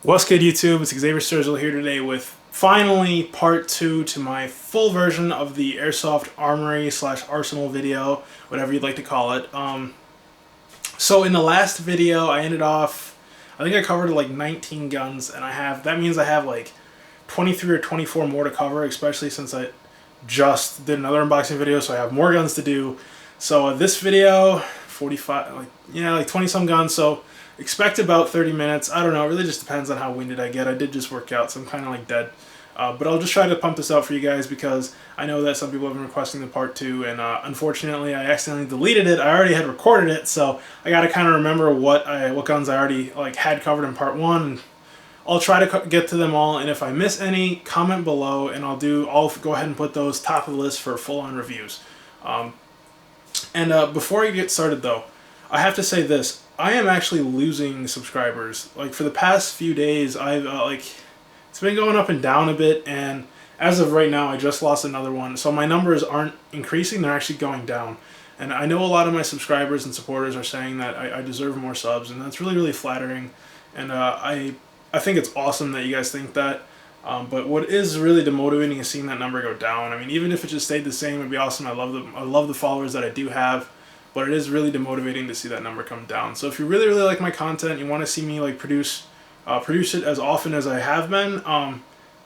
What's good, YouTube? It's Xavier Sturgill here today with finally part 2 to my full version of the Airsoft Armory / Arsenal video, whatever you'd like to call it. So in the last video, I ended off, I think I covered like 19 guns, and that means I have like 23 or 24 more to cover, especially since I just did another unboxing video, so I have more guns to do. So this video, 45, like 20 some guns, so expect about 30 minutes. I don't know, it really just depends on how winded I get. I did just work out, so I'm kind of like dead. But I'll just try to pump this out for you guys because I know that some people have been requesting the part 2, and unfortunately I accidentally deleted it. I already had recorded it, so I gotta kind of remember what guns I already had covered in part 1. And I'll try to get to them all, and if I miss any, comment below, and I'll go ahead and put those top of the list for full-on reviews. Before I get started though, I have to say this. I am actually losing subscribers. Like, for the past few days, I've it's been going up and down a bit, and as of right now, I just lost another one. So my numbers aren't increasing, they're actually going down. And I know a lot of my subscribers and supporters are saying that I deserve more subs, and that's really, really flattering. And I think it's awesome that you guys think that. But what is really demotivating is seeing that number go down. I mean, even if it just stayed the same, it'd be awesome. I love the followers that I do have. But it is really demotivating to see that number come down. So if you really, really like my content, you want to see me produce it as often as I have been,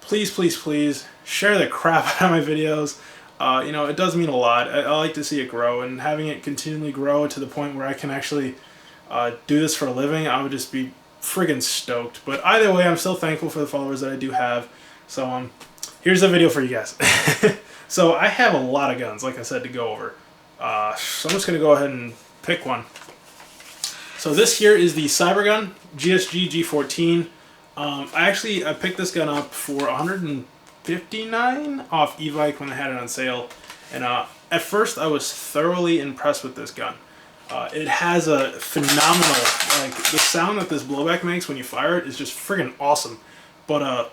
please, please, please share the crap out of my videos. It does mean a lot. I like to see it grow, and having it continually grow to the point where I can actually do this for a living, I would just be friggin' stoked. But either way, I'm still thankful for the followers that I do have. So here's the video for you guys. So I have a lot of guns, like I said, to go over. So I'm just going to go ahead and pick one. So this here is the Cybergun GSG G14. I picked this gun up for $159 off Evike when I had it on sale. And at first I was thoroughly impressed with this gun. It has a phenomenal, the sound that this blowback makes when you fire it is just friggin' awesome. But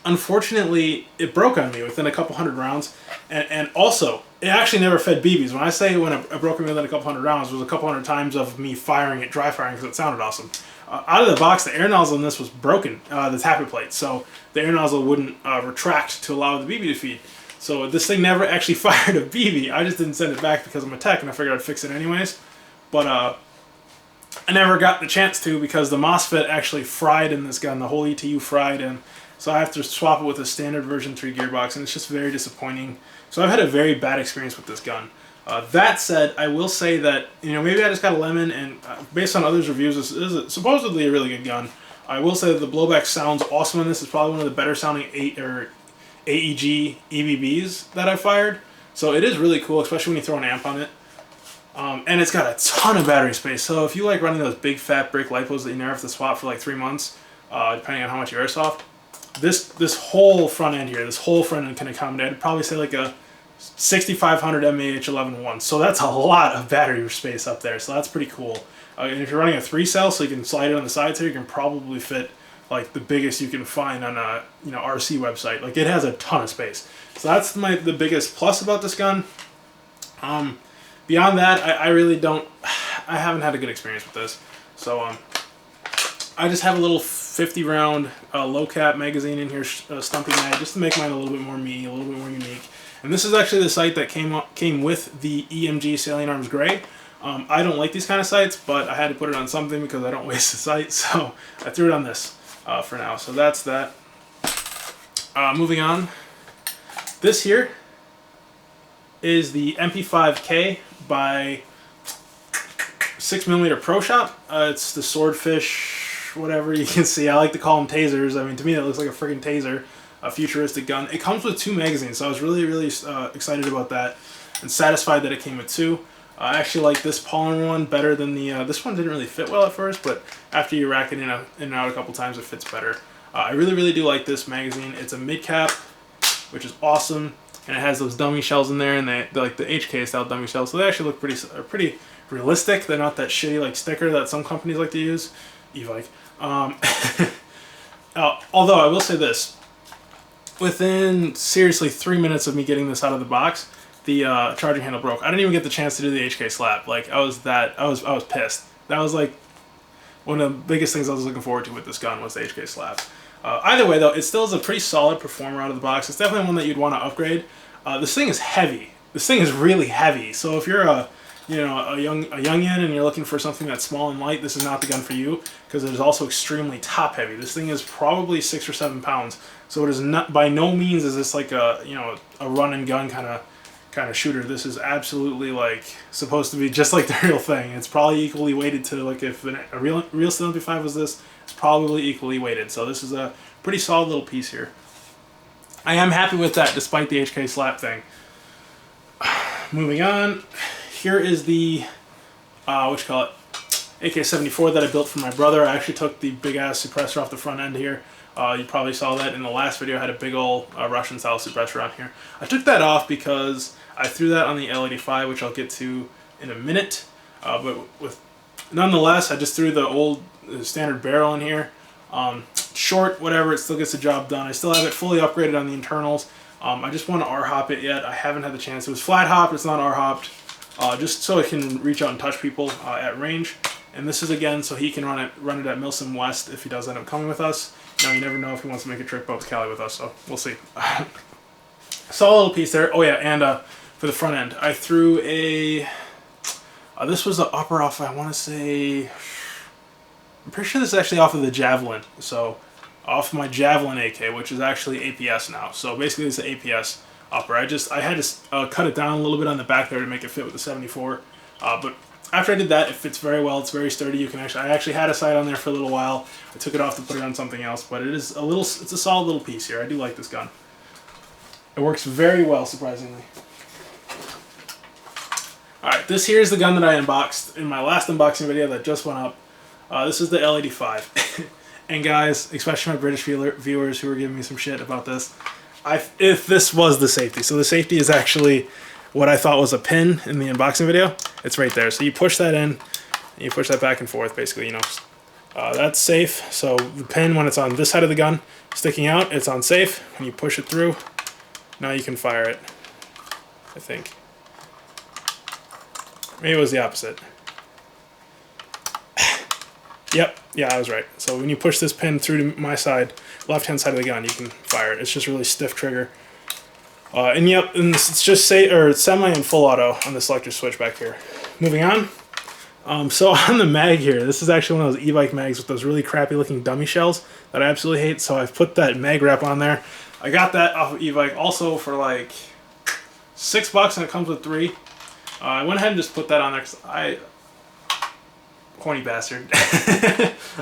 unfortunately, it broke on me within a couple hundred rounds, and also, it actually never fed BBs. When I say when it broke on me within a couple hundred rounds, it was a couple hundred times of me firing it, dry firing, because it sounded awesome. Out of the box, the air nozzle in this was broken, the tappet plate, so the air nozzle wouldn't retract to allow the BB to feed. So this thing never actually fired a BB. I just didn't send it back because I'm a tech, and I figured I'd fix it anyways. But I never got the chance to because the MOSFET actually fried in this gun. The whole ETU fried, and so I have to swap it with a standard version 3 gearbox, and it's just very disappointing. So I've had a very bad experience with this gun. That said, I will say that, maybe I just got a lemon, and based on others' reviews, this is supposedly a really good gun. I will say that the blowback sounds awesome in this. It's probably one of the better sounding AEG EBBs that I've fired. So it is really cool, especially when you throw an amp on it. And it's got a ton of battery space. So if you like running those big fat brick lipos that you never have to swap for like 3 months, depending on how much you airsoft, this whole front end here, this whole front end can accommodate, I'd probably say like a 6500 mAh 11.1. So that's a lot of battery space up there. So that's pretty cool. And if you're running a 3-cell, so you can slide it on the sides here, you can probably fit like the biggest you can find on a RC website. Like, it has a ton of space. So that's the biggest plus about this gun. Beyond that, I haven't had a good experience with this. So I just have a little 50 round low cap magazine in here, stumpy mag, just to make mine a little bit more me, a little bit more unique. And this is actually the sight that came with the EMG Salient Arms Gray. I don't like these kind of sights, but I had to put it on something because I don't waste the sight, so I threw it on this for now. So that's that. Moving on. This here is the MP5K by 6mm Pro Shop. It's the Swordfish, whatever you can see. I like to call them tasers. I mean, to me, it looks like a friggin' taser, a futuristic gun. It comes with 2 magazines, so I was really, really excited about that and satisfied that it came with 2. I actually like this polymer one better than the, this one didn't really fit well at first, but after you rack it in and out a couple times, it fits better. I really, really do like this magazine. It's a mid-cap, which is awesome, and it has those dummy shells in there, and they're like the HK style dummy shells, so they actually look pretty realistic. They're not that shitty sticker that some companies like to use. Evike. Although I will say this, within seriously 3 minutes of me getting this out of the box, the charging handle broke. I didn't even get the chance to do the HK slap. Like, I was pissed. That was like one of the biggest things I was looking forward to with this gun was the HK slap. Either way, though, it still is a pretty solid performer out of the box. It's definitely one that you'd want to upgrade. This thing is heavy. This thing is really heavy. So if you're a youngin and you're looking for something that's small and light, this is not the gun for you, because it is also extremely top heavy. This thing is probably 6 or 7 pounds. So it is not, by no means is this like a a run and gun kind of shooter. This is absolutely like supposed to be just like the real thing. It's probably equally weighted to, like, if a real Steel MP5 was this, it's probably equally weighted. So this is a pretty solid little piece here. I am happy with that despite the HK slap thing. Moving on, here is the AK-74 that I built for my brother. I actually took the big ass suppressor off the front end here. You probably saw that in the last video. I had a big old Russian style suppressor on here. I took that off because I threw that on the L85, which I'll get to in a minute. Nonetheless, I just threw the old standard barrel in here. Short, whatever, it still gets the job done. I still have it fully upgraded on the internals. I just want to R-hop it yet. I haven't had the chance. It was flat hopped, it's not R-hopped. Just so it can reach out and touch people at range. And this is, again, so he can run it at Milsom West if he does end up coming with us. Now, you never know if he wants to make a trip up to Cali with us, so we'll see. Solid little piece there. Oh yeah, and for the front end, I threw a... this was the upper off, I want to say... I'm pretty sure this is actually off of the Javelin. So, off my Javelin AK, which is actually APS now. So basically it's the APS upper. I had to cut it down a little bit on the back there to make it fit with the 74. But after I did that, it fits very well. It's very sturdy. You can I actually had a sight on there for a little while. I took it off to put it on something else, but it's a solid little piece here. I do like this gun. It works very well, surprisingly. Alright, this here is the gun that I unboxed in my last unboxing video that just went up. This is the L85. And guys, especially my British viewers who were giving me some shit about this, if this was the safety. So the safety is actually what I thought was a pin in the unboxing video. It's right there. So you push that in, and you push that back and forth, basically, that's safe. So the pin, when it's on this side of the gun, sticking out, it's on safe. When you push it through, now you can fire it, I think. Maybe it was the opposite. Yep, yeah, I was right. So when you push this pin through to my side, left-hand side of the gun, you can fire it. It's just really stiff trigger. And yep, and it's just semi and full auto on the selector switch back here. Moving on. So on the mag here, this is actually one of those e-bike mags with those really crappy looking dummy shells that I absolutely hate. So I've put that mag wrap on there. I got that off of e-bike also for like $6, and it comes with 3. I went ahead and just put that on there because corny bastard.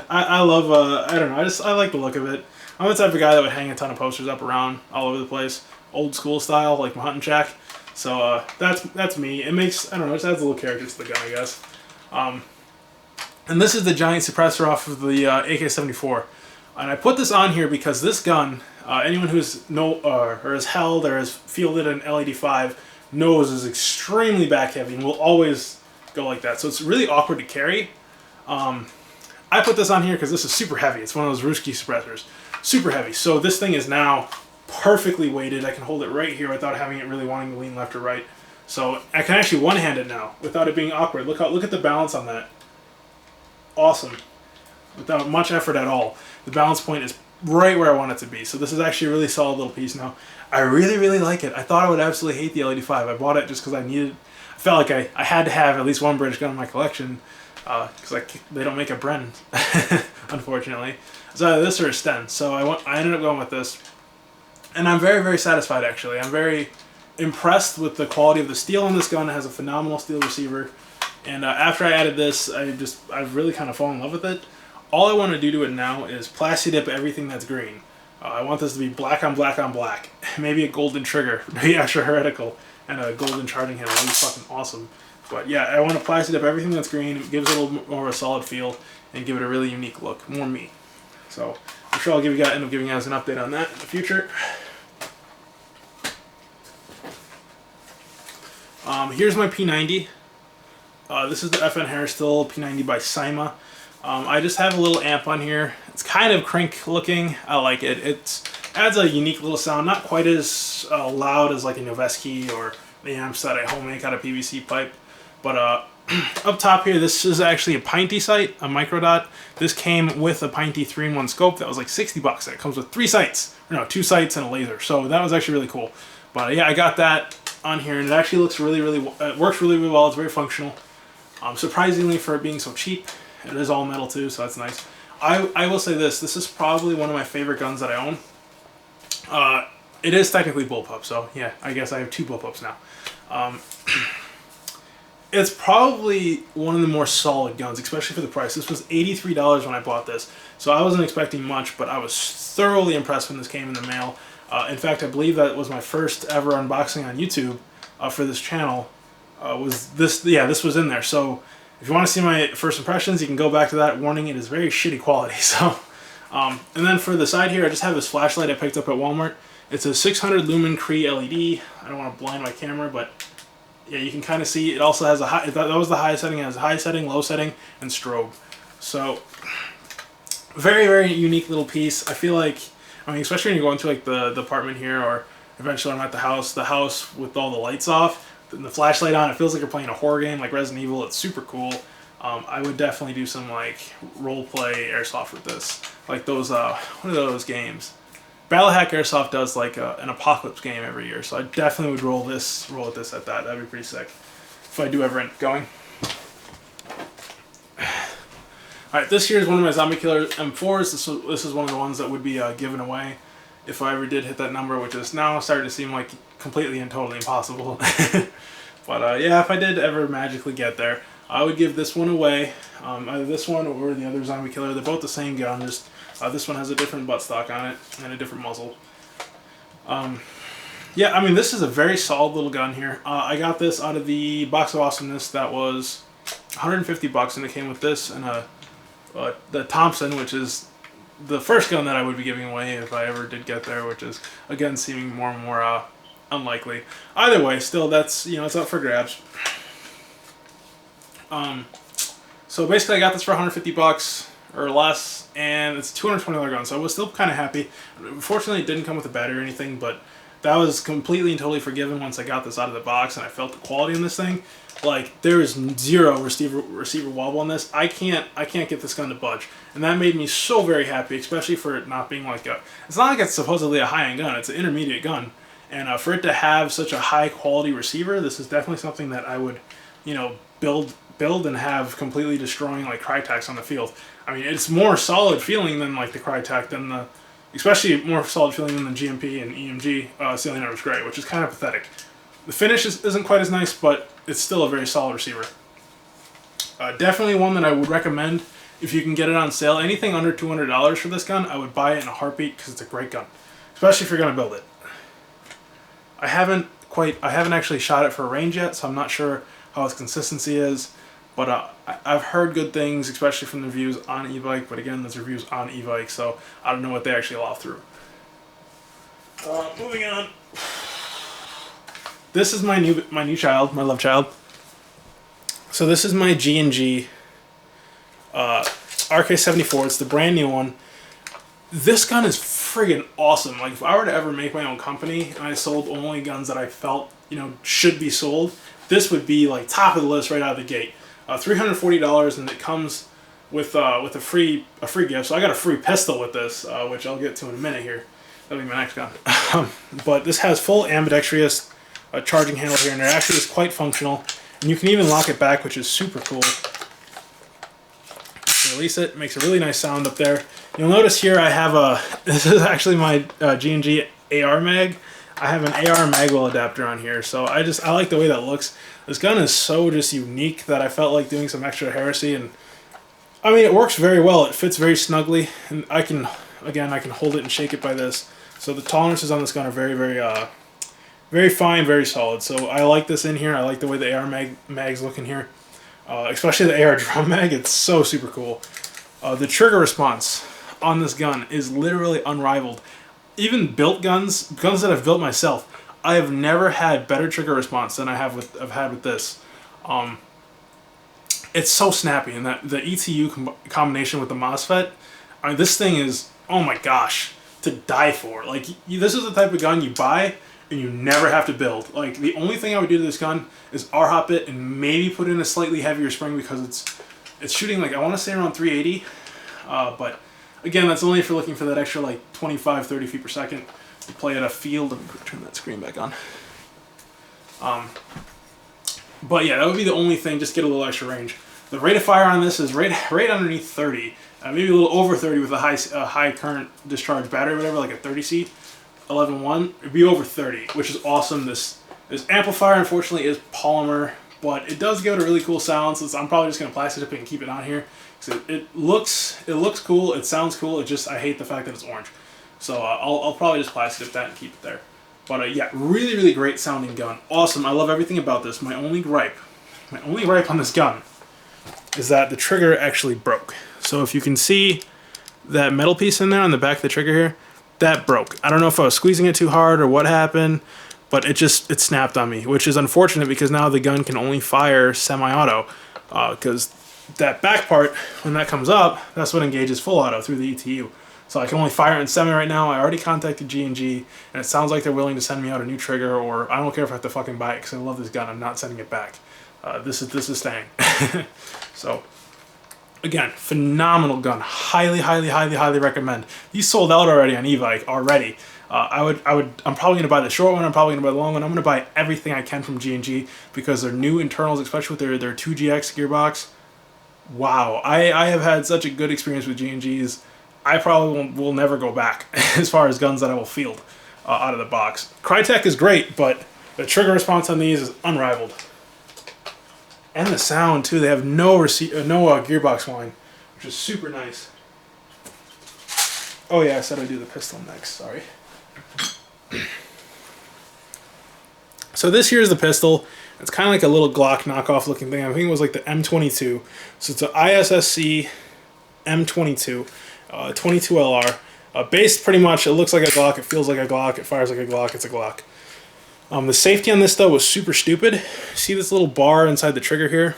I love, I don't know, I like the look of it. I'm the type of guy that would hang a ton of posters up around all over the place. Old school style, like my hunting shack. So that's me. It makes, I don't know, it just adds a little character to the gun, I guess. And this is the giant suppressor off of the AK-74. And I put this on here because this gun, anyone who's or has held or has fielded an L85 knows is extremely back heavy and will always go like that. So it's really awkward to carry. I put this on here because this is super heavy. It's one of those Ruski suppressors. Super heavy. So this thing is now perfectly weighted. I can hold it right here without having it really wanting to lean left or right. So I can actually one-hand it now without it being awkward. Look at the balance on that. Awesome. Without much effort at all. The balance point is right where I want it to be. So this is actually a really solid little piece now. I really, really like it. I thought I would absolutely hate the L85. I bought it just because I felt like I had to have at least one British gun in my collection. Because they don't make a Bren, unfortunately. It's either this or a Sten. So I ended up going with this. And I'm very, very satisfied, actually. I'm very impressed with the quality of the steel on this gun. It has a phenomenal steel receiver. And after I added this, I've really kind of fallen in love with it. All I want to do to it now is plasti dip everything that's green. I want this to be black on black on black. Maybe a golden trigger, maybe extra heretical, and a golden charging handle. That'd be fucking awesome. But yeah, I want to plasti dip everything that's green. It gives it a little more of a solid feel and give it a really unique look. More me. So I'm sure I'll end up giving you guys an update on that in the future. Here's my P90. This is the FN Hairstyle P90 by Sima. I just have a little amp on here. It's kind of crank looking. I like it. It adds a unique little sound. Not quite as loud as like a Noveski or the amps that I home make out of PVC pipe. But up top here, this is actually a Pinty sight, a micro dot. This came with a Pinty 3-in-1 scope that was like 60 bucks. It comes with 3 sights, or no, 2 sights and a laser. So that was actually really cool. But yeah, I got that on here, and it actually looks really, it works really, really well. It's very functional. Surprisingly, for it being so cheap, it is all metal too, so that's nice. I will say this is probably one of my favorite guns that I own. It is technically bullpup, so yeah, I guess I have 2 bullpups now. It's probably one of the more solid guns, especially for the price. This was $83 when I bought this, so I wasn't expecting much, but I was thoroughly impressed when this came in the mail. In fact, I believe that was my first ever unboxing on YouTube for this channel. Was this? Yeah, this was in there. So if you want to see my first impressions, you can go back to that. Warning: it is very shitty quality. So, and then for the side here, I just have this flashlight I picked up at Walmart. It's a 600 lumen Cree LED. I don't want to blind my camera, but yeah, you can kind of see. It also has a high. That was the highest setting. It has a high setting, low setting, and strobe. So very, very unique little piece. I feel like, I mean, especially when you go into like the apartment here, or eventually I'm at the house with all the lights off, and the flashlight on, it feels like you're playing a horror game like Resident Evil. It's super cool. I would definitely do some like role play airsoft with this, like those what are those games? Battle Hack Airsoft does like an apocalypse game every year, so I definitely would roll with this at that. That'd be pretty sick if I do ever end up going. Alright, this here is one of my Zombie Killer M4s. This is one of the ones that would be given away if I ever did hit that number, which is now starting to seem like completely and totally impossible. But yeah, if I did ever magically get there, I would give this one away. Either this one or the other Zombie Killer. They're both the same gun, just this one has a different buttstock on it and a different muzzle. Yeah, I mean, this is a very solid little gun here. I got this out of the Box of Awesomeness that was 150 bucks, and it came with this and the Thompson, which is the first gun that I would be giving away if I ever did get there, which is, again, seeming more and more unlikely. Either way, still, that's, you know, it's up for grabs. So basically I got this for 150 bucks or less, and it's a $220 gun, so I was still kind of happy. Unfortunately, it didn't come with a battery or anything, but that was completely and totally forgiven once I got this out of the box and I felt the quality in this thing. Like, there is zero receiver wobble on this. I can't get this gun to budge, and that made me so very happy, especially for it not being like it's not like it's supposedly a high-end gun. It's an intermediate gun, and for it to have such a high-quality receiver, this is definitely something that I would, you know, build and have completely destroying like Crytacs on the field. I mean, it's more solid feeling than like the Crytac, especially more solid feeling than the GMP and EMG Ceiling Nerves Gray, which is kind of pathetic. The finish isn't quite as nice, but it's still a very solid receiver. Definitely one that I would recommend if you can get it on sale. Anything under $200 for this gun, I would buy it in a heartbeat because it's a great gun, especially if you're going to build it. I haven't actually shot it for a range yet, so I'm not sure how its consistency is. But I've heard good things, especially from the reviews on e-bike. But again, those reviews on e-bike, so I don't know what they actually allow through. Moving on. This is my new child, my love child. So this is my G&G RK74. It's the brand new one. This gun is friggin' awesome. Like, if I were to ever make my own company and I sold only guns that I felt, you know, should be sold, this would be like top of the list right out of the gate. $340, and it comes with a free gift. So I got a free pistol with this, which I'll get to in a minute here. That'll be my next gun. But this has full ambidextrous charging handle here, and it actually is quite functional. And you can even lock it back, which is super cool. Release it, makes a really nice sound up there. You'll notice here I have this is actually my G&G AR mag. I have an AR magwell adapter on here, so I like the way that looks. This gun is so just unique that I felt like doing some extra heresy, and I mean, it works very well. It fits very snugly, and I can hold it and shake it by this. So the tolerances on this gun are very, very, very fine, very solid. So I like this in here. I like the way the AR mags look in here, especially the AR drum mag. It's so super cool. The trigger response on this gun is literally unrivaled. Even built guns that I've built myself, I have never had better trigger response than I've had with this. It's so snappy, and that the ETU combination with the MOSFET, I mean, this thing is, oh my gosh, to die for. Like, this is the type of gun you buy, and you never have to build. Like, the only thing I would do to this gun is R-hop it and maybe put in a slightly heavier spring, because it's shooting, like, I want to say around 380, but again, that's only if you're looking for that extra, like, 25, 30 feet per second. You play at a field. Let me turn that screen back on. But yeah, that would be the only thing, just get a little extra range. The rate of fire on this is right underneath 30, maybe a little over 30 with a high current discharge battery, whatever, like a 30C, 11.1. It'd be over 30, which is awesome. This amplifier, unfortunately, is polymer, but it does give it a really cool sound, so I'm probably just going to plastic dip it and keep it on here. So it looks cool, it sounds cool, I hate the fact that it's orange. So I'll probably just plastic dip that and keep it there. But yeah, really, really great sounding gun. Awesome. I love everything about this. My only gripe on this gun is that the trigger actually broke. So if you can see that metal piece in there on the back of the trigger here, that broke. I don't know if I was squeezing it too hard or what happened, but it snapped on me, which is unfortunate because now the gun can only fire semi-auto, because that back part, when that comes up, that's what engages full auto through the ETU. So I can only fire it in semi right now. I already contacted G&G, and it sounds like they're willing to send me out a new trigger, or I don't care if I have to fucking buy it because I love this gun. I'm not sending it back. This is staying. So, again, phenomenal gun. Highly, highly, highly, highly recommend. These sold out already on eBike already. I'm probably gonna buy the short one. I'm probably gonna buy the long one. I'm gonna buy everything I can from G&G because their new internals, especially with their 2GX gearbox. Wow, I have had such a good experience with G&Gs. I probably will never go back as far as guns that I will field out of the box. Crytek is great, but the trigger response on these is unrivaled. And the sound too. They have no gearbox whine, which is super nice. Oh yeah, I said I'd do the pistol next. Sorry. So this here is the pistol. It's kind of like a little Glock knockoff looking thing. I think it was like the M22. So it's an ISSC M22. 22 LR. Based pretty much, it looks like a Glock, it feels like a Glock, it fires like a Glock, it's a Glock. The safety on this though was super stupid. See this little bar inside the trigger here?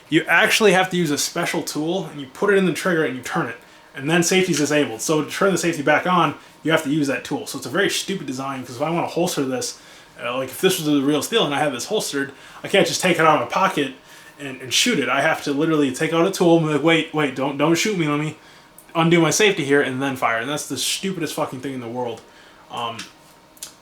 You actually have to use a special tool, and you put it in the trigger and you turn it. And then safety's disabled. So to turn the safety back on, you have to use that tool. So it's a very stupid design, because if I want to holster this, like if this was the real steel and I had this holstered, I can't just take it out of my pocket and shoot it. I have to literally take out a tool and be like, wait, don't shoot me, let me undo my safety here and then fire. And that's the stupidest fucking thing in the world.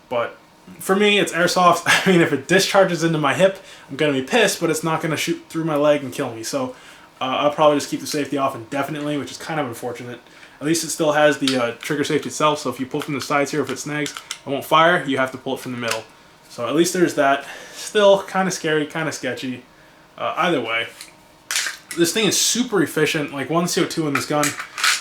But for me, it's airsoft. I mean, if it discharges into my hip, I'm gonna be pissed, but it's not gonna shoot through my leg and kill me. So I'll probably just keep the safety off indefinitely, which is kind of unfortunate. At least it still has the trigger safety itself, so if you pull from the sides here, if it snags, it won't fire. You have to pull it from the middle. So at least there's that. Still kind of scary, kind of sketchy. Either way, this thing is super efficient. Like, 1 CO2 in this gun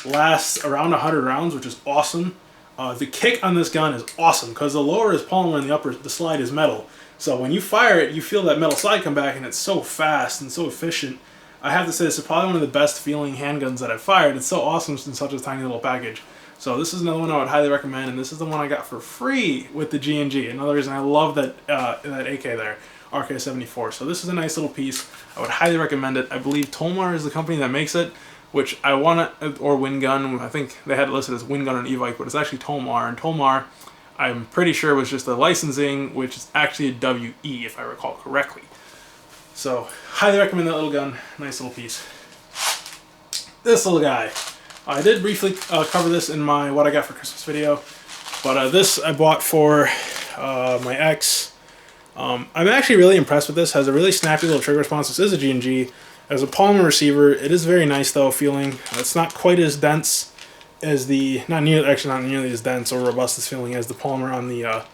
lasts around 100 rounds, which is awesome. The kick on this gun is awesome because the lower is polymer and the slide is metal. So when you fire it, you feel that metal slide come back, and it's so fast and so efficient. I have to say, this is probably one of the best feeling handguns that I've fired. It's so awesome in such a tiny little package. So this is another one I would highly recommend, and this is the one I got for free with the G&G. Another reason I love that AK there, RK74. So this is a nice little piece. I would highly recommend it. I believe Tolmar is the company that makes it, which I want to, or Wingun. I think they had it listed as Wingun on Evike, but it's actually Tolmar. And Tolmar, I'm pretty sure, was just the licensing, which is actually a WE, if I recall correctly. So, highly recommend that little gun. Nice little piece. This little guy. I did briefly cover this in my What I Got for Christmas video, but this I bought for my ex. I'm actually really impressed with this. Has a really snappy little trigger response. This is a G&G. As a polymer receiver, it is very nice though feeling. It's not quite as dense as the, not nearly as dense or robust as feeling as the polymer on the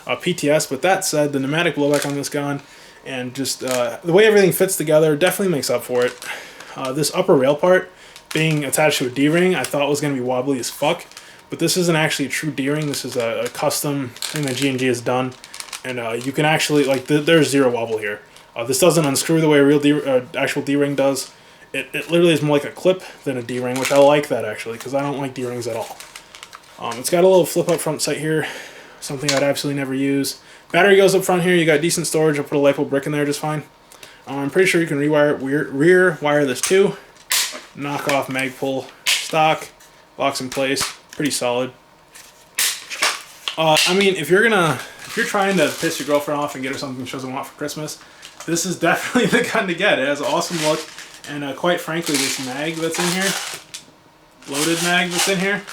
PTS. But that said, the pneumatic blowback on this gun and just the way everything fits together definitely makes up for it. This upper rail part being attached to a D-ring, I thought was going to be wobbly as fuck. But this isn't actually a true D-ring. This is a custom thing that G&G has done. And you can actually, like, there's zero wobble here. This doesn't unscrew the way a real actual D-ring does. It literally is more like a clip than a D-ring, which I like that actually, because I don't like D-rings at all. It's got a little flip-up front sight here, something I'd absolutely never use. Battery goes up front here. You got decent storage. I'll put a LiPo brick in there just fine. I'm pretty sure you can rear wire this too. Knock off mag pull stock, locks in place, pretty solid. I mean, if you're gonna if you're trying to piss your girlfriend off and get her something she doesn't want for Christmas, this is definitely the gun to get. It has an awesome look, and quite frankly, this mag that's in here, loaded mag that's in here,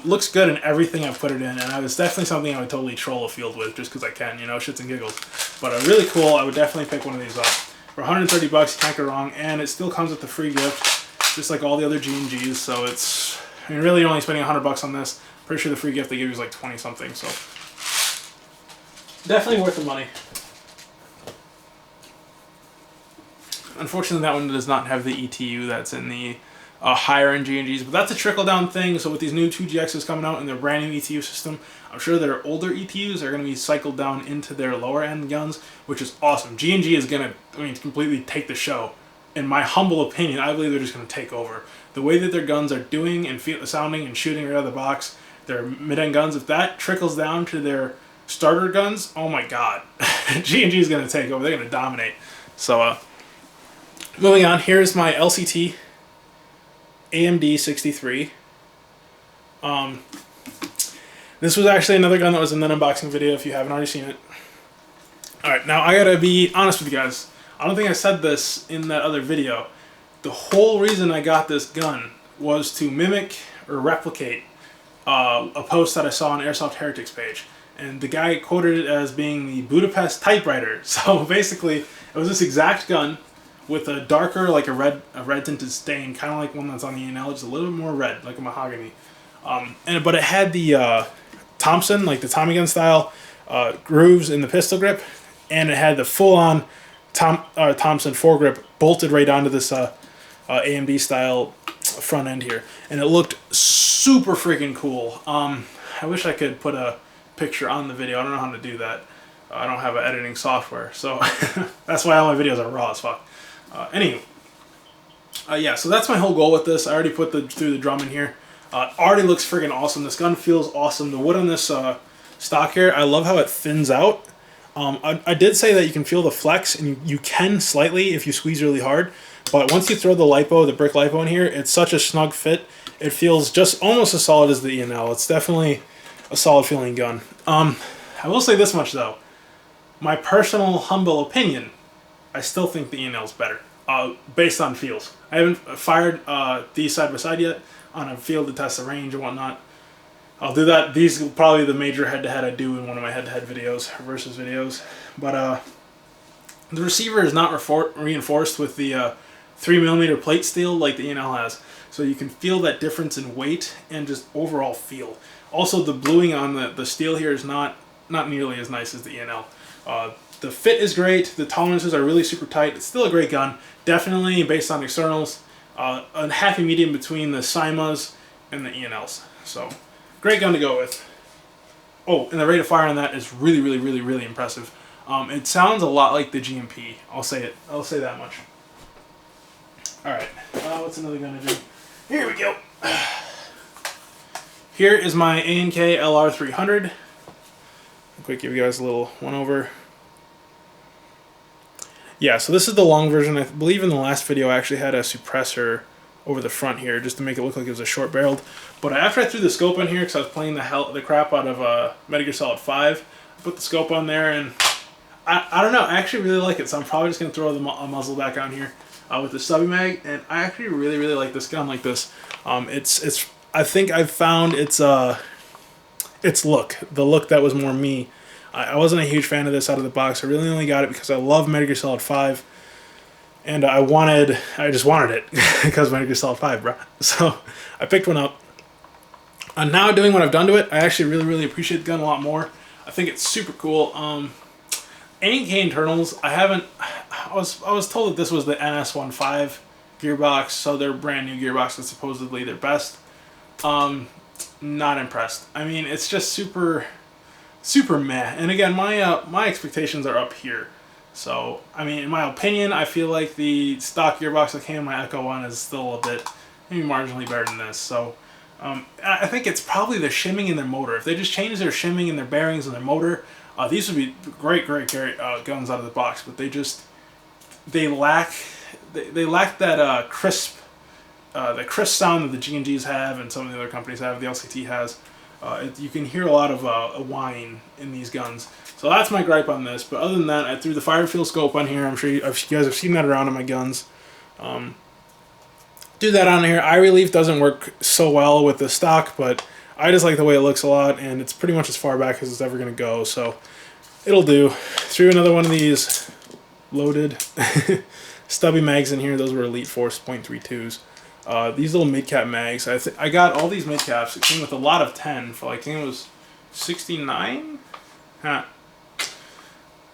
looks good in everything I've put it in, and it's definitely something I would totally troll a field with just because I can, you know, shits and giggles. But really cool. I would definitely pick one of these up. For 130 bucks, you can't go wrong, and it still comes with the free gift, just like all the other G&Gs, so it's, I mean, really you're only spending 100 bucks on this. Pretty sure the free gift they give you is like 20 something, so definitely worth the money. Unfortunately, that one does not have the ETU that's in the higher end G&Gs, but that's a trickle down thing. So with these new 2GXs coming out and their brand new ETU system, I'm sure their older ETUs are going to be cycled down into their lower end guns, which is awesome. G&G is going to, I mean, completely take the show. In my humble opinion, I believe they're just going to take over. The way that their guns are doing and sounding and shooting right out of the box, their mid-end guns, if that trickles down to their starter guns, oh my god. G&G is going to take over. They're going to dominate. So, moving on, here's my LCT AMD 63. This was actually another gun that was in that unboxing video if you haven't already seen it. Alright, now I gotta be honest with you guys. I don't think I said this in that other video. The whole reason I got this gun was to mimic or replicate a post that I saw on Airsoft Heretics page. And the guy quoted it as being the Budapest typewriter. So basically, it was this exact gun with a darker, like a red tinted stain, kind of like one that's on the E&L, just a little bit more red, like a mahogany. But it had the Thompson, like the Tommy gun style grooves in the pistol grip, and it had the full-on Thompson foregrip bolted right onto this AMD style front end here, and it looked super freaking cool. I wish I could put a picture on the video. I don't know how to do that. I don't have editing software, so that's why all my videos are raw as fuck. Anywho, yeah, so that's my whole goal with this. I already put through the drum in here. Already looks friggin' awesome. This gun feels awesome. The wood on this stock here, I love how it thins out. I did say that you can feel the flex, and you can slightly if you squeeze really hard. But once you throw the brick lipo in here, it's such a snug fit. It feels just almost as solid as the E&L. It's definitely a solid feeling gun. I will say this much though. My personal humble opinion, I still think the E&L is better, based on feels. I haven't fired these side by side yet on a field to test the range and whatnot. I'll do that. These are probably the major head-to-head I do in one of my head-to-head videos, versus videos. But the receiver is not reinforced with the 3mm plate steel like the E&L has. So you can feel that difference in weight and just overall feel. Also, the bluing on the steel here is not nearly as nice as the E&L. The fit is great. The tolerances are really super tight. It's still a great gun. Definitely, based on externals, a happy medium between the Simas and the E&Ls. So, great gun to go with. Oh, and the rate of fire on that is really, really, really, really impressive. It sounds a lot like the GMP. I'll say it. I'll say that much. All right. What's another gun to do? Here we go. Here is my A&K LR300. I'll quick give you guys a little one over. Yeah, so this is the long version. I believe in the last video I actually had a suppressor over the front here just to make it look like it was a short barreled. But after I threw the scope on here, because I was playing the crap out of Metal Gear Solid 5, I put the scope on there, and I don't know, I actually really like it, so I'm probably just going to throw the muzzle back on here with the stubby mag, and I actually really, really like this gun like this. I think I've found its look, the look that was more me. I wasn't a huge fan of this out of the box. I really only got it because I love Metal Gear Solid 5. And I just wanted it because Metal Gear Solid 5, bro. So I picked one up. And now doing what I've done to it, I actually really, really appreciate the gun a lot more. I think it's super cool. A&K internals, I was told that this was the NS15 gearbox, so their brand new gearbox is supposedly their best. Not impressed. I mean, it's just super meh. And again, my expectations are up here. So, I mean, in my opinion, I feel like the stock gearbox that came in my Echo One is still a bit, maybe marginally better than this. So, I think it's probably the shimming in their motor. If they just change their shimming and their bearings and their motor, these would be great guns out of the box. But they lack that crisp sound that the G&Gs have and some of the other companies have. The LCT has. You can hear a lot of whine in these guns. So that's my gripe on this. But other than that, I threw the fire field scope on here. I'm sure you guys have seen that around on my guns. Do that on here. Eye relief doesn't work so well with the stock, but I just like the way it looks a lot, and it's pretty much as far back as it's ever going to go. So it'll do. Threw another one of these loaded stubby mags in here. Those were Elite Force .32s. These little mid-cap mags. I got all these mid-caps. It came with a lot of 10 for like, I think it was 69? Huh.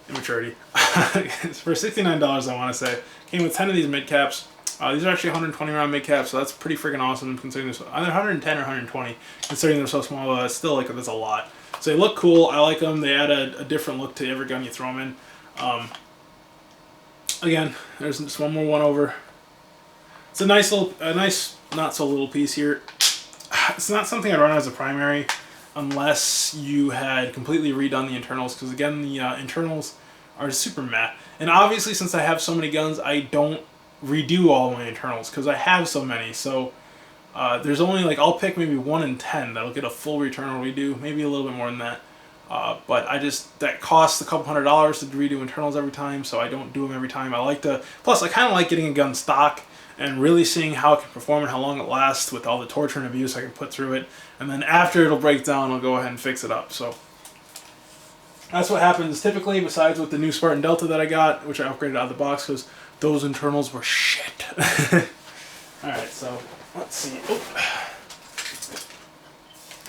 Immaturity. For $69, I want to say. Came with 10 of these mid-caps. These are actually 120 round mid-caps, so that's pretty freaking awesome considering they're either 110 or 120. Considering they're so small, it's still like, that's a lot. So they look cool. I like them. They add a different look to every gun you throw them in. Again, there's just one more one over. It's a nice not so little piece here. It's not something I'd run as a primary unless you had completely redone the internals, because again, the internals are super matte. And obviously, since I have so many guns, I don't redo all my internals because I have so many. So there's only like, I'll pick maybe 1 in 10 that'll get a full internal redo, maybe a little bit more than that. But that costs a couple $100 to redo internals every time, so I don't do them every time. Plus I kind of like getting a gun stock and really seeing how it can perform and how long it lasts with all the torture and abuse I can put through it. And then after it'll break down, I'll go ahead and fix it up. So that's what happens typically, besides with the new Spartan Delta that I got, which I upgraded out of the box because those internals were shit. Alright, so let's see. Oh.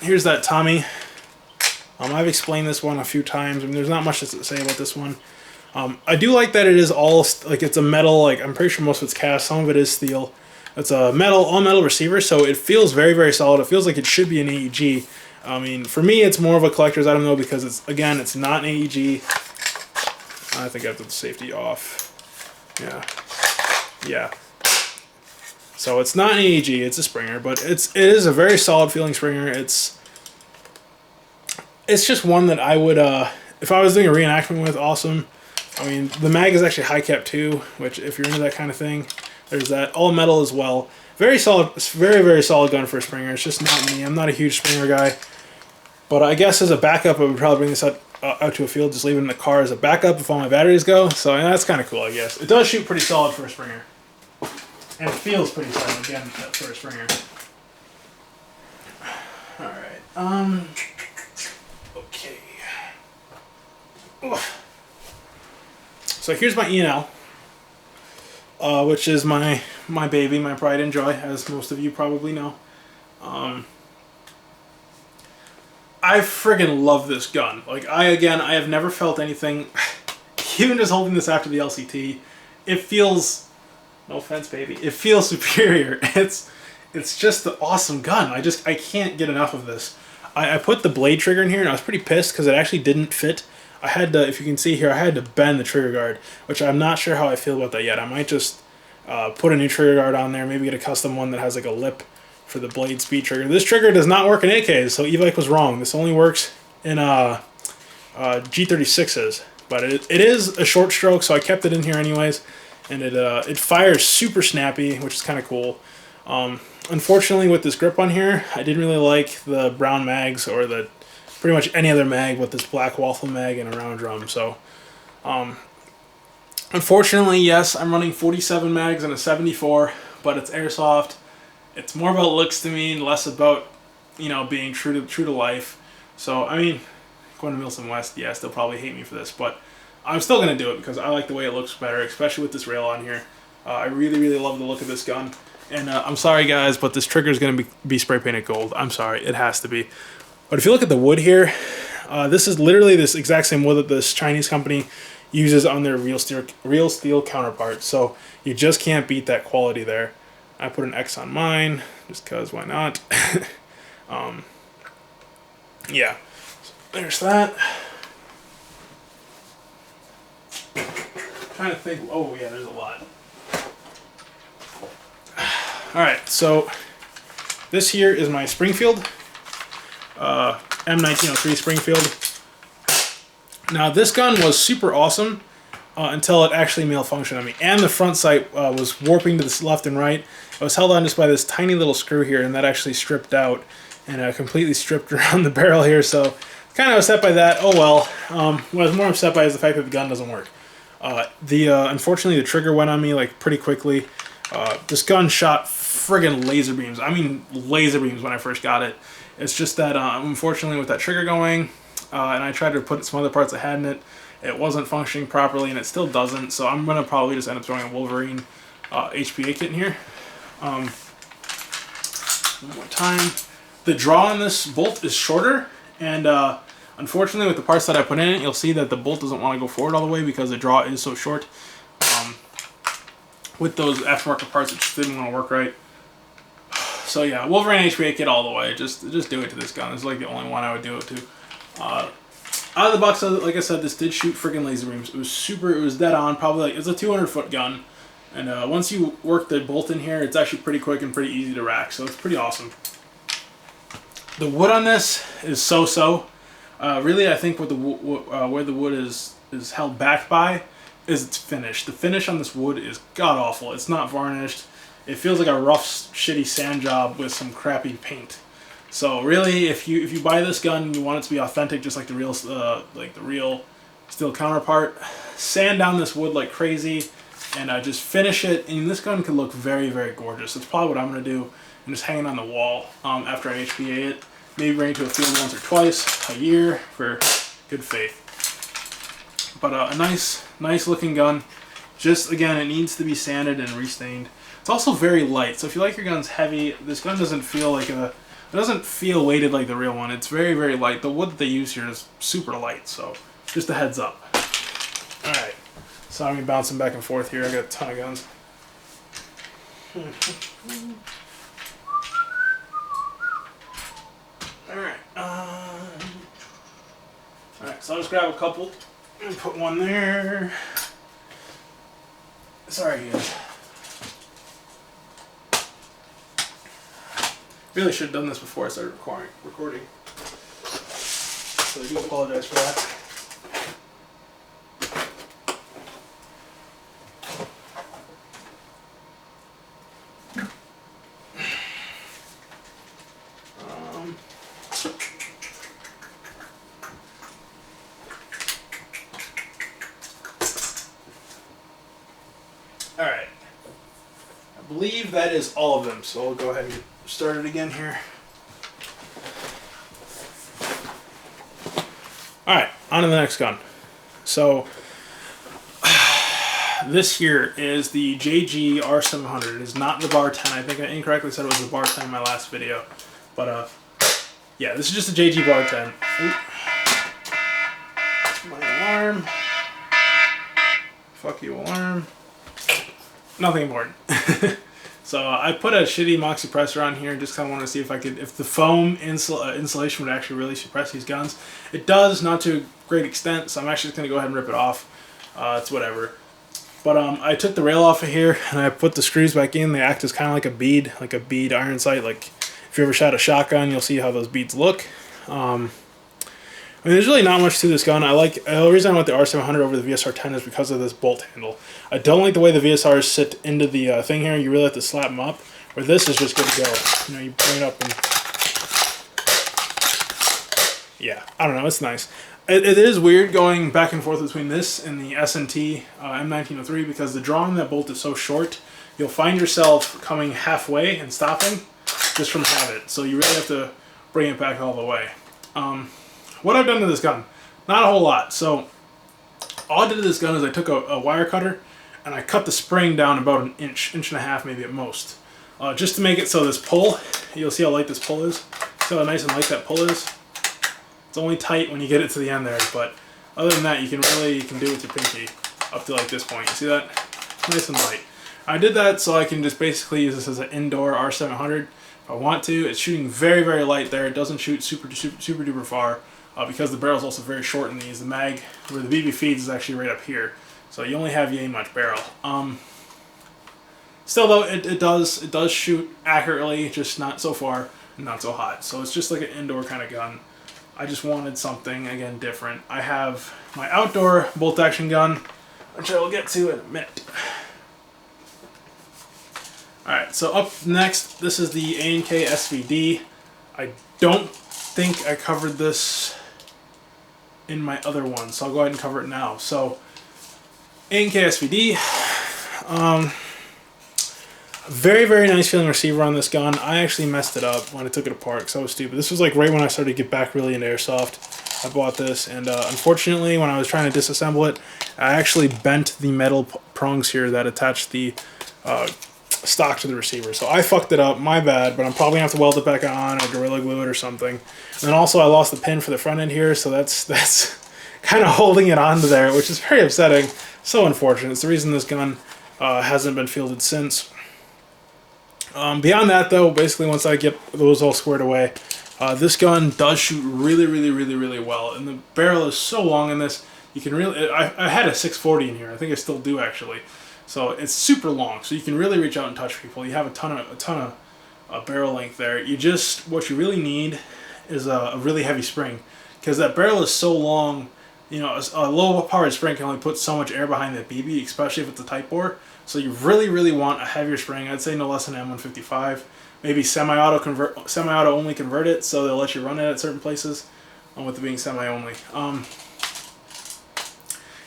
Here's that Tommy. I've explained this one a few times. I mean, there's not much to say about this one. I do like that it is all, like, it's a metal, like, I'm pretty sure most of it's cast, some of it is steel. It's a all metal receiver, so it feels very, very solid. It feels like it should be an AEG. I mean, for me, it's more of a collector's item, though, because it's not an AEG. I think I have the safety off. Yeah. So it's not an AEG, it's a Springer, but it is a very solid feeling Springer. It's just one that I would, if I was doing a reenactment with, awesome. I mean, the mag is actually high cap too, which if you're into that kind of thing, there's that. All metal as well. Very solid, very, very solid gun for a Springer. It's just not me. I'm not a huge Springer guy. But I guess as a backup, I would probably bring this out to a field, just leave it in the car as a backup if all my batteries go. So that's kind of cool, I guess. It does shoot pretty solid for a Springer. And it feels pretty solid, again, for a Springer. Alright, okay. Oof. So here's my E&L, which is my baby, my pride and joy, as most of you probably know. I friggin' love this gun. Like, I have never felt anything, even just holding this after the LCT, it feels, no offense, baby, it feels superior. It's just an awesome gun. I can't get enough of this. I put the blade trigger in here, and I was pretty pissed because it actually didn't fit. I had to, if you can see here, I had to bend the trigger guard, which I'm not sure how I feel about that yet. I might just put a new trigger guard on there, maybe get a custom one that has like a lip for the blade speed trigger. This trigger does not work in AKs, so E-Bike was wrong. This only works in G36s, but it is a short stroke, so I kept it in here anyways, and it fires super snappy, which is kind of cool. Unfortunately, with this grip on here, I didn't really like the brown mags or the pretty much any other mag with this black waffle mag and a round drum. So, unfortunately, yes, I'm running 47 mags and a 74, but it's Airsoft. It's more about looks to me, and less about, you know, being true to life. So, I mean, going to Milson West, yes, they'll probably hate me for this, but I'm still going to do it because I like the way it looks better, especially with this rail on here. I really, really love the look of this gun. And I'm sorry, guys, but this trigger is going to be spray painted gold. I'm sorry, it has to be. But if you look at the wood here, this is literally this exact same wood that this Chinese company uses on their real steel counterpart. So you just can't beat that quality there. I put an X on mine just because why not? Yeah, so there's that. Trying to think. Oh yeah, there's a lot. Alright, so this here is my Springfield, M1903 Springfield. Now this gun was super awesome until it actually malfunctioned on me, and the front sight was warping to the left and right. It was held on just by this tiny little screw here, and that actually stripped out. and completely stripped around the barrel here, so kind of upset by that. Oh well. What I was more upset by is the fact that the gun doesn't work. Unfortunately, the trigger went on me like pretty quickly. This gun shot friggin' laser beams. I mean laser beams when I first got it. It's just that unfortunately with that trigger going, and I tried to put some other parts I had in it, it wasn't functioning properly, and it still doesn't. So I'm gonna probably just end up throwing a Wolverine HPA kit in here. One more time. The draw on this bolt is shorter, and unfortunately with the parts that I put in it, you'll see that the bolt doesn't want to go forward all the way because the draw is so short. With those aftermarket parts, it just didn't want to work right. So yeah, Wolverine HPA kit all the way. Just do it to this gun. It's like the only one I would do it to. Out of the box, like I said, this did shoot friggin' laser beams. It was dead on. Probably like, it's a 200-foot gun. And once you work the bolt in here, it's actually pretty quick and pretty easy to rack. So it's pretty awesome. The wood on this is so-so. Really, I think what where the wood is held back by is its finish. The finish on this wood is god-awful. It's not varnished. It feels like a rough, shitty sand job with some crappy paint. So really, if you buy this gun and you want it to be authentic, just like the real steel counterpart, sand down this wood like crazy, and just finish it. And this gun could look very, very gorgeous. That's probably what I'm gonna do, and just hang it on the wall after I HPA it. Maybe bring it to a field once or twice a year for good faith. But a nice looking gun. Just again, it needs to be sanded and restained. It's also very light, so if you like your guns heavy, this gun doesn't feel like it doesn't feel weighted like the real one. It's very, very light. The wood that they use here is super light, so just a heads up. All right, sorry me bouncing back and forth here. I got a ton of guns. All right. All right, so I'll just grab a couple and put one there. Sorry, guys. Really should have done this before I started recording. So I do apologize for that. All right. I believe that is all of them, so I'll go ahead and get started again here. Alright, on to the next gun. So, this here is the JG R700. It is not the Bar 10. I think I incorrectly said it was the Bar 10 in my last video. But, yeah, this is just a JG Bar 10. Oop. My alarm. Fuck you, alarm. Nothing important. So I put a shitty Moxie pressor on here, just kind of wanted to see if the foam insulation would actually really suppress these guns. It does, not to a great extent, so I'm actually just going to go ahead and rip it off. It's whatever. But I took the rail off of here, and I put the screws back in. They act as kind of like a bead iron sight. Like, if you ever shot a shotgun, you'll see how those beads look. I mean, there's really not much to this gun. The reason I went the R700 over the VSR 10 is because of this bolt handle. I don't like the way the VSRs sit into the thing here. You really have to slap them up. Where this is just good to go. You know, you bring it up and... Yeah, I don't know. It's nice. It is weird going back and forth between this and the S&T M1903 because the draw on that bolt is so short. You'll find yourself coming halfway and stopping just from habit. So you really have to bring it back all the way. What I've done to this gun, not a whole lot. So all I did to this gun is I took a wire cutter and I cut the spring down about an inch and a half maybe at most. Just to make it so this pull, you'll see how light this pull is. See how nice and light that pull is? It's only tight when you get it to the end there, but other than that you can do it with your pinky up to like this point. You see that? Nice and light. I did that so I can just basically use this as an indoor R700 if I want to. It's shooting very, very light there. It doesn't shoot super duper far. Because the barrel is also very short in these. The mag where the BB feeds is actually right up here, so you only have yay much barrel. Still though, it does shoot accurately, just not so far and not so hot. So it's just like an indoor kind of gun. I just wanted something again different. I have my outdoor bolt action gun, which I will get to in a minute. All right, so up next, this is the A&K SVD. I don't think I covered this in my other one, so I'll go ahead and cover it now. So, ANKSVD, very, very nice feeling receiver on this gun. I actually messed it up when I took it apart because I was stupid. This was like right when I started to get back really into airsoft. I bought this, and unfortunately, when I was trying to disassemble it, I actually bent the metal prongs here that attach the stock to the receiver. So I fucked it up, my bad, but I'm probably gonna have to weld it back on or Gorilla Glue it or something. And then also I lost the pin for the front end here, so that's kind of holding it onto there, which is very upsetting. So unfortunate. It's the reason this gun hasn't been fielded since. Beyond that though, basically once I get those all squared away, this gun does shoot really, really, really, really well. And the barrel is so long in this, you can really, I had a 640 in here. I think I still do actually. So it's super long, so you can really reach out and touch people. You have a ton of barrel length there. What you really need is a really heavy spring, because that barrel is so long. You know, a low powered spring can only put so much air behind that BB, especially if it's a tight bore. So you really, really want a heavier spring. I'd say no less than M155. Maybe semi-auto only convert it, so they'll let you run it at certain places, with it being semi-only.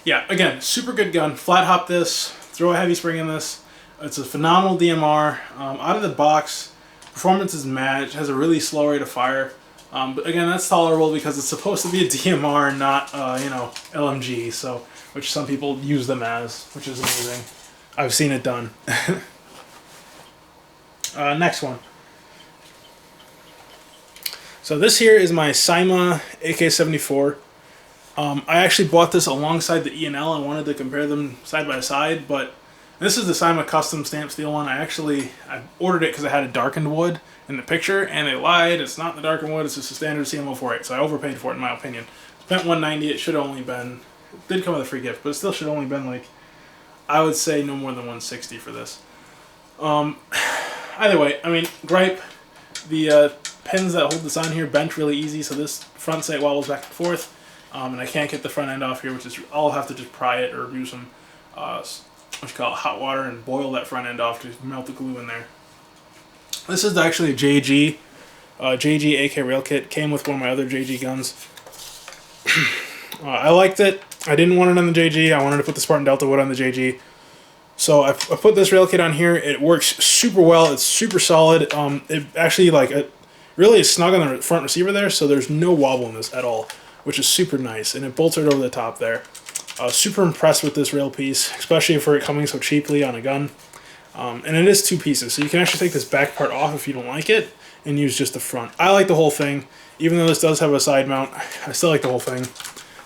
Yeah, again, super good gun. Flat hop this. Throw a heavy spring in this. It's a phenomenal DMR. Out of the box, performance is matched. Has a really slow rate of fire. But again, that's tolerable because it's supposed to be a DMR, not you know, LMG. So, which some people use them as, which is amazing. I've seen it done. Next one. So this here is my Cyma AK-74. I actually bought this alongside the E&L. I wanted to compare them side by side, but this is the Cyma custom stamp steel one. I ordered it because I had a darkened wood in the picture, and they lied. It's not the darkened wood. It's just a standard CM048, so I overpaid for it in my opinion. Spent $190. It should have only been, it did come with a free gift, but it still should have only been like, I would say no more than $160 for this. Either way, I mean, gripe, the pins that hold this on here bent really easy, so this front sight wobbles back and forth. And I can't get the front end off here, which is, I'll have to just pry it or use some, what you call it, hot water and boil that front end off to melt the glue in there. This is actually a JG AK rail kit. Came with one of my other JG guns. I liked it. I didn't want it on the JG. I wanted to put the Spartan Delta wood on the JG. So I put this rail kit on here. It works super well. It's super solid. It actually, like, it really is snug on the front receiver there, so there's no wobble in this at all, which is super nice, and it bolts right over the top there. Super impressed with this rail piece, especially for it coming so cheaply on a gun. And it is two pieces, so you can actually take this back part off if you don't like it, and use just the front. I like the whole thing. Even though this does have a side mount, I still like the whole thing.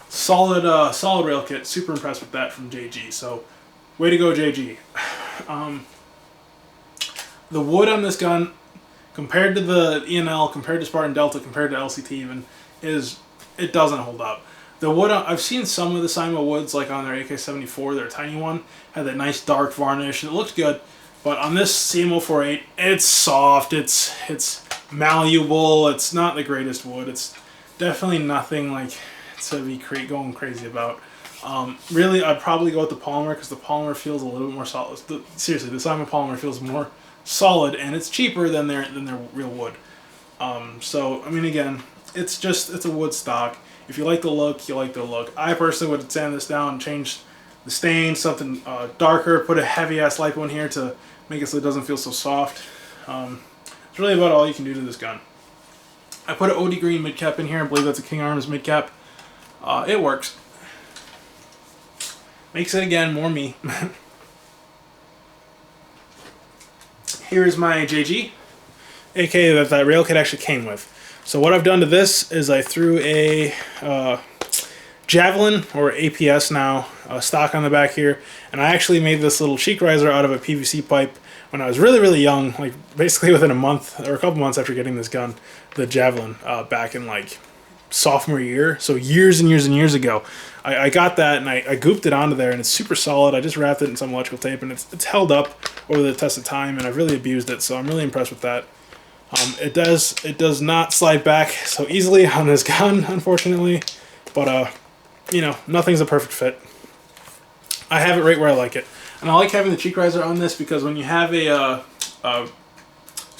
Solid, solid rail kit. Super impressed with that from JG, so way to go, JG. The wood on this gun, compared to the E&L, compared to Spartan Delta, compared to LCT even, it doesn't hold up. The wood, I've seen some of the Cyma woods, like on their AK-74, their tiny one, had that nice dark varnish, and it looked good. But on this CM048, it's soft, it's malleable, it's not the greatest wood. It's definitely nothing like to be going crazy about. Really, I'd probably go with the polymer because the polymer feels a little bit more solid. Seriously, the Cyma polymer feels more solid, and it's cheaper than their real wood. So I mean, again, it's a wood stock. If you like the look, you like the look. I personally would sand this down and change the stain, something darker, put a heavy ass lipo in here to make it so it doesn't feel so soft. It's really about all you can do to this gun. I put an OD green mid cap in here. I believe that's a King Arms mid cap. It works. Makes it again more me. Here's my JG, aka that rail kit actually came with. So what I've done to this is I threw a Javelin, or APS now, stock on the back here, and I actually made this little cheek riser out of a PVC pipe when I was really, really young, like basically within a month or a couple months after getting this gun, the Javelin, back in like sophomore year, so years and years and years ago. I got that and I gooped it onto there, and it's super solid. I just wrapped it in some electrical tape, and it's held up over the test of time, and I've really abused it, so I'm really impressed with that. It does not slide back so easily on this gun, unfortunately, but you know, nothing's a perfect fit. I have it right where I like it, and I like having the cheek riser on this because when you have a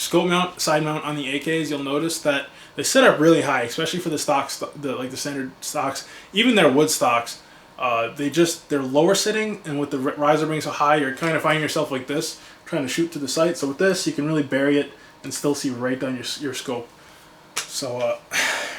scope mount, side mount on the AKs, you'll notice that they sit up really high, especially for the stocks, like the standard stocks. Even their wood stocks, they're lower sitting, and with the riser being so high, you're kind of finding yourself like this, trying to shoot to the sight. So with this, you can really bury it and still see right down your scope. So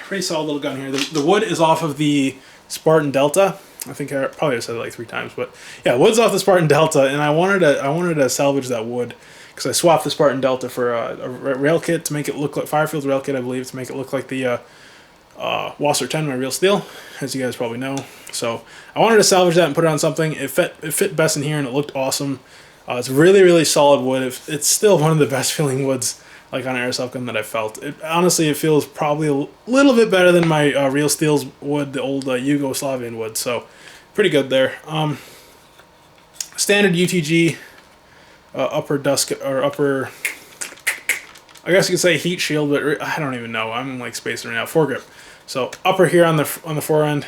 pretty solid little gun here. The wood is off of the Spartan Delta. I think I probably have said it like 3 times, but yeah, wood's off the Spartan Delta, and I wanted to salvage that wood because I swapped the Spartan Delta for a rail kit to make it look like Firefield's rail kit, I believe, to make it look like the Wasser 10, my real steel, as you guys probably know. So I wanted to salvage that and put it on something. It fit best in here, and it looked awesome. It's really solid wood. It's still one of the best feeling woods like on an airsoft gun that I've felt. Honestly, it feels probably a little bit better than my real steel's wood, the old Yugoslavian wood. So pretty good there. Standard UTG upper dusk or upper, I guess you could say heat shield, but I don't even know. I'm like spacing right now. Foregrip. So upper here on the fore end,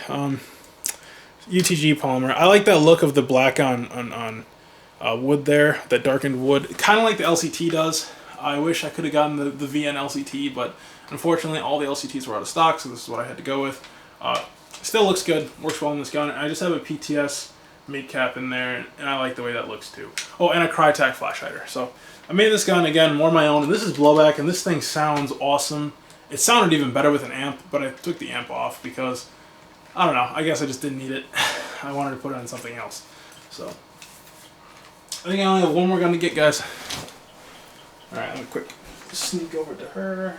UTG polymer. I like that look of the black on wood there, that darkened wood, kind of like the LCT does. I wish I could have gotten the VN LCT, but unfortunately all the LCTs were out of stock, so this is what I had to go with. Still looks good, works well in this gun. I just have a PTS mid cap in there, and I like the way that looks too. Oh, and a Crytac flash hider. So I made this gun, again, more my own, and this is blowback, and this thing sounds awesome. It sounded even better with an amp, but I took the amp off because, I don't know, I guess I just didn't need it. I wanted to put it on something else. So I think I only have one more gun to get, guys. Alright, I'm gonna quick sneak over to her.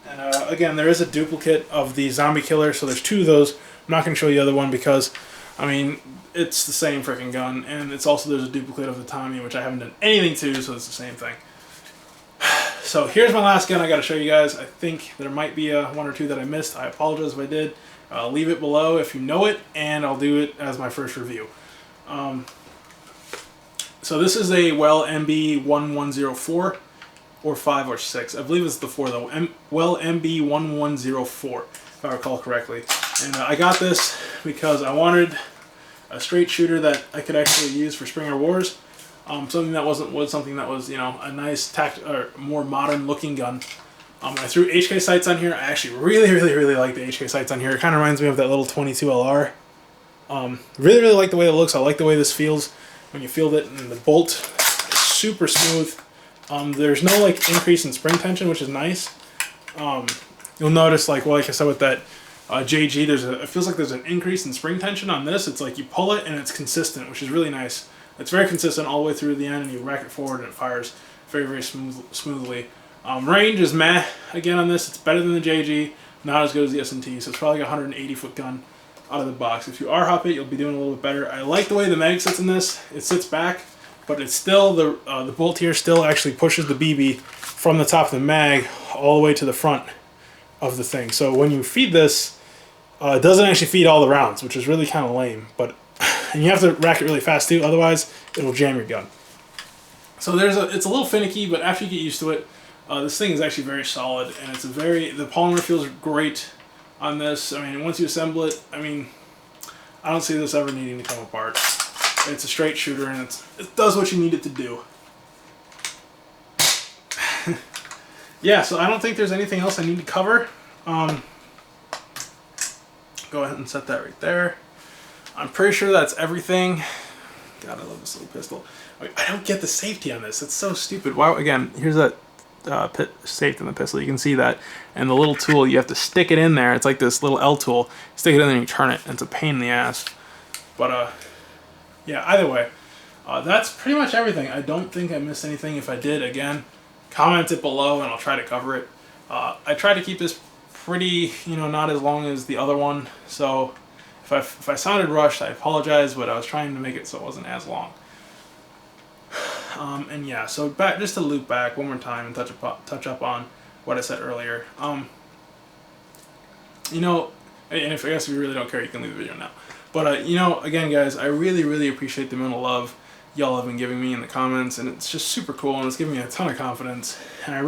And again, there is a duplicate of the zombie killer, so there's 2 of those. I'm not going to show you the other one because, I mean, it's the same freaking gun, and it's also, there's a duplicate of the Tommy, which I haven't done anything to, so it's the same thing. So here's my last gun I got to show you guys. I think there might be 1 or 2 that I missed. I apologize if I did. Leave it below if you know it, and I'll do it as my first review. So this is a Well MB1104, or 5 or 6. I believe it's the 4 though. Well MB1104, if I recall correctly. And I got this because I wanted a straight shooter that I could actually use for Springer Wars. Something that wasn't wood, something that was, you know, a nice or more modern looking gun. I threw HK sights on here. I actually really like the HK sights on here. It kind of reminds me of that little 22 LR. Really like the way it looks. I like the way this feels when you feel it, and the bolt is super smooth. There's no like increase in spring tension, which is nice. You'll notice, like I said with that JG, it feels like there's an increase in spring tension on this. It's like you pull it and it's consistent, which is really nice. It's very consistent all the way through the end, and you rack it forward and it fires very smoothly. Range is meh again on this. It's better than the JG, not as good as the S&T, so it's probably like a 180 foot gun out of the box. If you R-hop it, you'll be doing a little bit better. I like the way the mag sits in this. It sits back, but it's still, the bolt here still actually pushes the BB from the top of the mag all the way to the front of the thing. So when you feed this, it doesn't actually feed all the rounds, which is really kind of lame. But and you have to rack it really fast too, otherwise it'll jam your gun. So it's a little finicky, but after you get used to it, this thing is actually very solid, and the polymer feels great on this. I mean, once you assemble it, I mean, I don't see this ever needing to come apart. It's a straight shooter, and it does what you need it to do. Yeah, so I don't think there's anything else I need to cover. Go ahead and set that right there. I'm pretty sure that's everything. God, I love this little pistol. I don't get the safety on this. It's so stupid. Wow, again, here's that safety on the pistol. You can see that. And the little tool, you have to stick it in there. It's like this little L tool. Stick it in there and you turn it, and it's a pain in the ass. But, yeah, either way, that's pretty much everything. I don't think I missed anything. If I did, again, comment it below and I'll try to cover it. I try to keep this pretty, not as long as the other one. So if I sounded rushed, I apologize, but I was trying to make it so it wasn't as long. And yeah, so just to loop back one more time and touch up on what I said earlier. And I guess if you really don't care, you can leave the video now. But again, guys, I really appreciate the amount of love y'all have been giving me in the comments, and it's just super cool, and it's giving me a ton of confidence. And I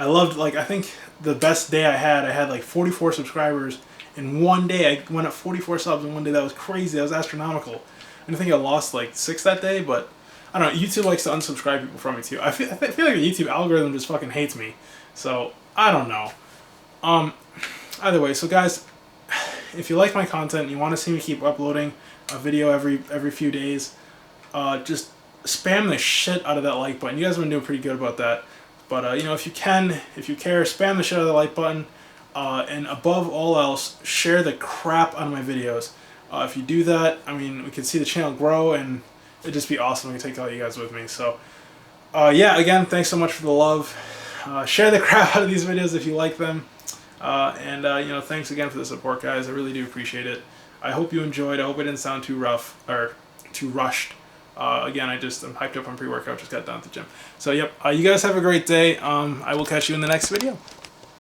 loved, I think the best day I had like 44 subscribers in one day. I went up 44 subs in one day. That was crazy. That was astronomical. And I think I lost like 6 that day, but I don't know, YouTube likes to unsubscribe people from me too. I feel like the YouTube algorithm just fucking hates me. So, I don't know. Either way, so guys, if you like my content and you want to see me keep uploading a video every few days, just spam the shit out of that like button. You guys have been doing pretty good about that. But, you know, if you care, spam the shit out of the like button. And above all else, share the crap out of my videos. If you do that, I mean, we can see the channel grow, and it'd just be awesome. We can take all you guys with me. So, yeah, again, thanks so much for the love. Share the crap out of these videos if you like them. And you know, thanks again for the support, guys. I really do appreciate it. I hope you enjoyed. I hope it didn't sound too rough or too rushed. Again, I'm hyped up on pre-workout. Just got done at the gym. So, yep. You guys have a great day. I will catch you in the next video.